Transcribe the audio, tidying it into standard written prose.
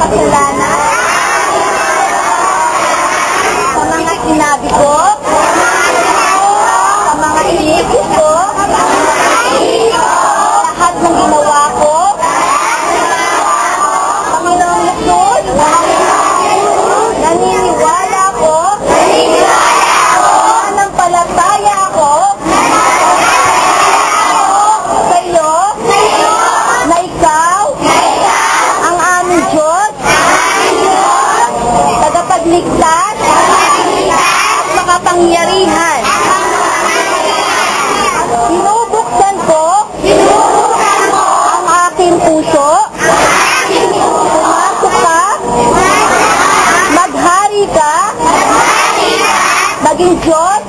kasalanan sa mga sinabi ko, sa mga iniisip ko, lahat ng ginawa ko, Panginoong Jesus, naniniwala ko, nanampalataya ako sa iyo, na ikaw ang aming Diyos, tagapagligtas at makapangyarihan. Binubuksan ko ang aking puso, pumasok ka, maghari ka, maging Diyos